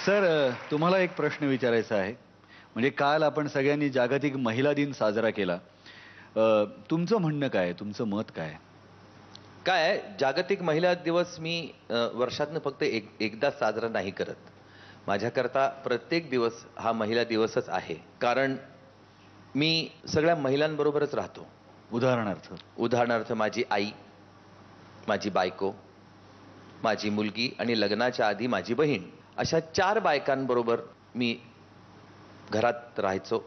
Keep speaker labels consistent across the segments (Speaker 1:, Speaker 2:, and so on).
Speaker 1: Sir, तुम्हाला एक प्रश्न विचारायचा आहे. म्हणजे काल आपण सगळ्यांनी जागतिक महिला दिन साजरा केला. तुमचं म्हणणं काय आहे? तुमचं मत काय आहे?
Speaker 2: काय आहे, जागतिक महिला दिवस मी वर्षातनं फक्त एकदा साजरा नाही करत. माझ्याकरता प्रत्येक दिवस हा महिला दिवसच आहे. कारण मी सगळ्या महिलांबरोबरच राहतो. उदाहरणार्थ माझी आई, माझी बायको, माझी मुलगी आणि लग्नाच्या आधी माझी बहीण, अशा 4 बायकांबरोबर मी घरात राहायचो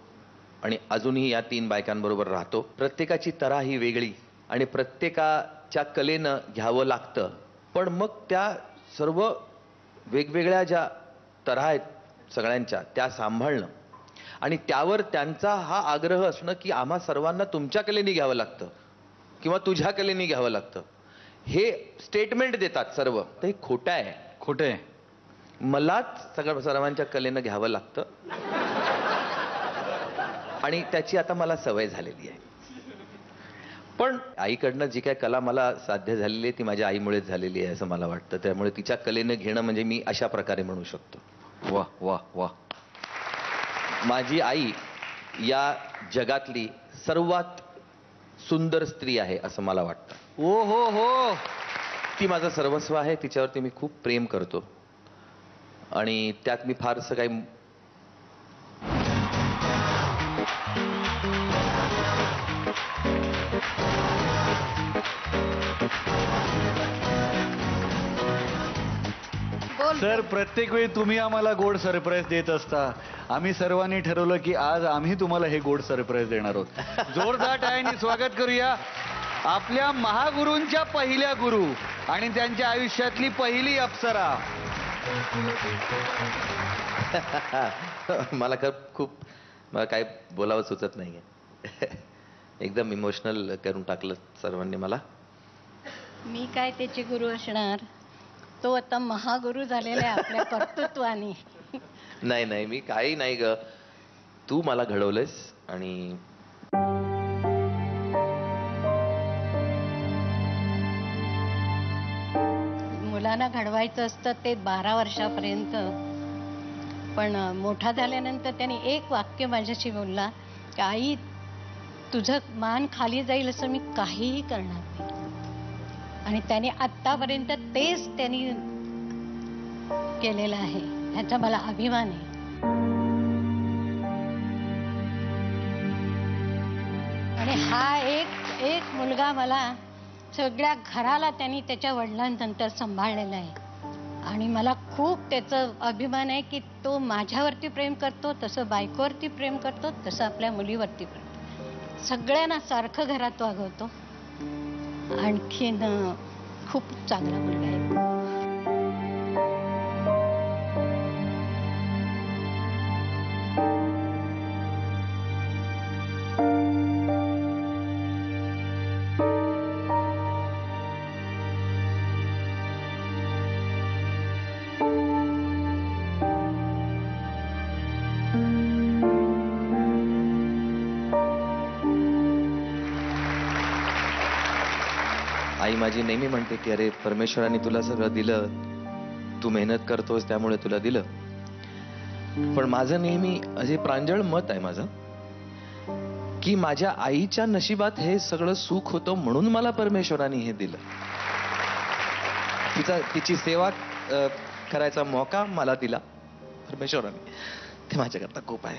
Speaker 2: आणि अजूनही या 3 बायकांबरोबर राहतो. प्रत्येकाची तऱ्हा ही वेगळी आणि प्रत्येकाच्या कलेनं घ्यावं लागतं. पण मग त्या सर्व वेगवेगळ्या ज्या तऱ्हा आहेत सगळ्यांच्या, त्या सांभाळणं आणि त्यावर त्यांचा हा आग्रह असणं की आम्हा सर्वांना तुमच्या कलेने घ्यावं लागतं किंवा तुझ्या कलेने घ्यावं लागतं, हे स्टेटमेंट देतात सर्व. तर हे खोटं आहे.
Speaker 1: खोटं आहे.
Speaker 2: मलाच सर्वांच्या कलेनं घ्यावं लागतं आणि त्याची आता मला सवय झालेली आहे. पण आईकडनं जी काय कला मला साध्य झालेली आहे ती माझ्या आईमुळेच झालेली आहे असं मला वाटतं. त्यामुळे तिच्या कलेनं घेणं म्हणजे मी अशा प्रकारे म्हणू शकतो.
Speaker 1: वा वा वा.
Speaker 2: माझी आई या जगातली सर्वात सुंदर स्त्री आहे असं मला वाटतं.
Speaker 1: ओ हो हो.
Speaker 2: ती माझं सर्वस्व आहे. तिच्यावरती मी खूप प्रेम करतो आणि त्यात मी फारसं काही
Speaker 1: सर, प्रत्येक वेळी तुम्ही आम्हाला गोड सरप्राईज देत असता. आम्ही सर्वांनी ठरवलं की आज आम्ही तुम्हाला हे गोड सरप्राईज देणार आहोत. जोरदार टाळ्यांनी स्वागत करूया आपल्या महागुरूंच्या पहिल्या गुरु आणि त्यांच्या आयुष्यातली पहिली अप्सरा.
Speaker 2: मला मला काय बोलावं सुचत नाहीये. एकदम इमोशनल करून टाकलं सर्वांनी मला.
Speaker 3: मी काय त्याचे गुरु असणार, तो आता महागुरु झालेला आहे आपल्या कर्तृत्वाने.
Speaker 2: नाही नाही, मी काही नाही ग. तू मला घडवलंयस आणि
Speaker 3: मुलांना घडवायचं असतं ते 12 वर्षापर्यंत. पण मोठा झाल्यानंतर त्याने एक वाक्य माझ्याशी बोलला की आई, तुझं मान खाली जाईल असं मी काहीही करणार नाही. आणि त्याने आत्तापर्यंत तेच त्यांनी केलेलं आहे. ह्याचा मला अभिमान आहे. आणि हा एक मुलगा मला सगळ्या घराला त्यांनी त्याच्या वडिलांनंतर सांभाळलेला आहे. आणि मला खूप त्याचा अभिमान आहे की तो माझ्यावरती प्रेम करतो, तसं बायकोवरती प्रेम करतो, तसं आपल्या मुलीवरती प्रेम करतो. सगळ्यांना सारखं घरात वागवतो. आणखीन खूप चांगला मुलगा आहे.
Speaker 2: आई माझी नेहमी म्हणते की अरे, परमेश्वराने तुला सगळं दिलं, तू मेहनत करतोस त्यामुळे तुला दिलं. पण माझं नेहमी असे प्रांजळ मत आहे माझं की माझ्या आईच्या नशिबात हे सगळं सुख होतं म्हणून मला परमेश्वराने हे दिलं. तिची सेवा करायचा मौका मला दिला परमेश्वराने. ते माझ्याकरता खूप आहे.